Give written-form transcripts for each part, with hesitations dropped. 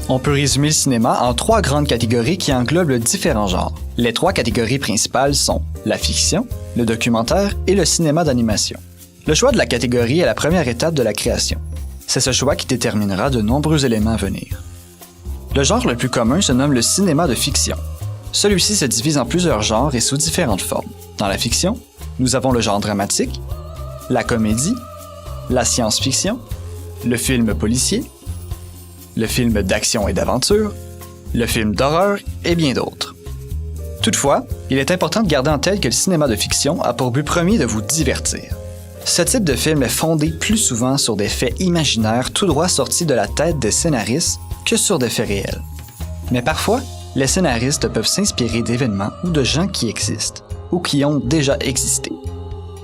On peut résumer le cinéma en 3 grandes catégories qui englobent différents genres. Les 3 catégories principales sont la fiction, le documentaire et le cinéma d'animation. Le choix de la catégorie est la première étape de la création. C'est ce choix qui déterminera de nombreux éléments à venir. Le genre le plus commun se nomme le cinéma de fiction. Celui-ci se divise en plusieurs genres et sous différentes formes. Dans la fiction, nous avons le genre dramatique, la comédie, la science-fiction, le film policier, le film d'action et d'aventure, le film d'horreur et bien d'autres. Toutefois, il est important de garder en tête que le cinéma de fiction a pour but premier de vous divertir. Ce type de film est fondé plus souvent sur des faits imaginaires tout droit sortis de la tête des scénaristes que sur des faits réels. Mais parfois, les scénaristes peuvent s'inspirer d'événements ou de gens qui existent ou qui ont déjà existé.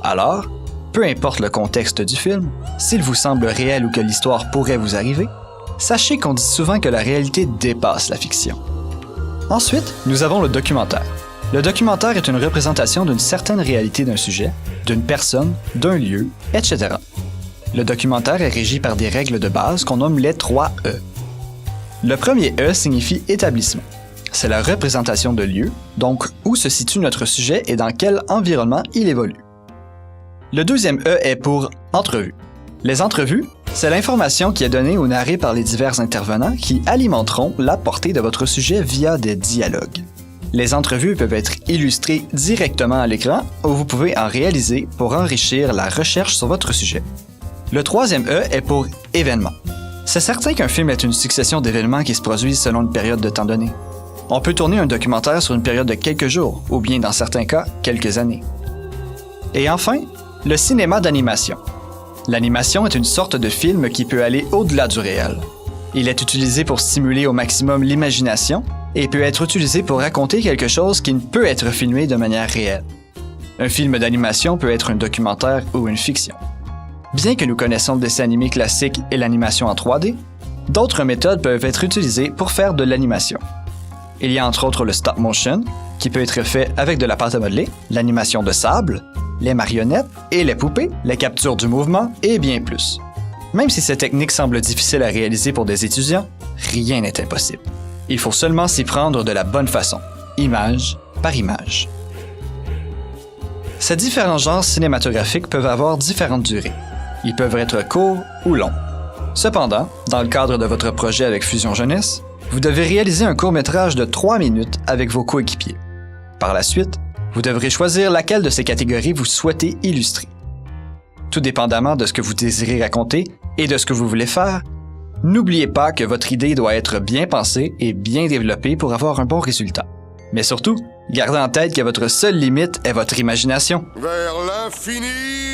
Alors, peu importe le contexte du film, s'il vous semble réel ou que l'histoire pourrait vous arriver, sachez qu'on dit souvent que la réalité dépasse la fiction. Ensuite, nous avons le documentaire. Le documentaire est une représentation d'une certaine réalité d'un sujet, d'une personne, d'un lieu, etc. Le documentaire est régi par des règles de base qu'on nomme les 3 E. Le premier E signifie établissement. C'est la représentation de lieu, donc où se situe notre sujet et dans quel environnement il évolue. Le deuxième E est pour entrevue. Les entrevues, c'est l'information qui est donnée ou narrée par les divers intervenants qui alimenteront la portée de votre sujet via des dialogues. Les entrevues peuvent être illustrées directement à l'écran ou vous pouvez en réaliser pour enrichir la recherche sur votre sujet. Le troisième E est pour événement. C'est certain qu'un film est une succession d'événements qui se produisent selon une période de temps donnée. On peut tourner un documentaire sur une période de quelques jours ou bien dans certains cas, quelques années. Et enfin, le cinéma d'animation. L'animation est une sorte de film qui peut aller au-delà du réel. Il est utilisé pour stimuler au maximum l'imagination et peut être utilisé pour raconter quelque chose qui ne peut être filmé de manière réelle. Un film d'animation peut être un documentaire ou une fiction. Bien que nous connaissons le dessin animé classique et l'animation en 3D, d'autres méthodes peuvent être utilisées pour faire de l'animation. Il y a entre autres le stop motion, qui peut être fait avec de la pâte à modeler, l'animation de sable, les marionnettes et les poupées, les captures du mouvement et bien plus. Même si ces techniques semblent difficiles à réaliser pour des étudiants, rien n'est impossible. Il faut seulement s'y prendre de la bonne façon, image par image. Ces différents genres cinématographiques peuvent avoir différentes durées. Ils peuvent être courts ou longs. Cependant, dans le cadre de votre projet avec Fusion Jeunesse, vous devez réaliser un court-métrage de 3 minutes avec vos coéquipiers. Par la suite, vous devrez choisir laquelle de ces catégories vous souhaitez illustrer. Tout dépendamment de ce que vous désirez raconter et de ce que vous voulez faire, n'oubliez pas que votre idée doit être bien pensée et bien développée pour avoir un bon résultat. Mais surtout, gardez en tête que votre seule limite est votre imagination. Vers l'infini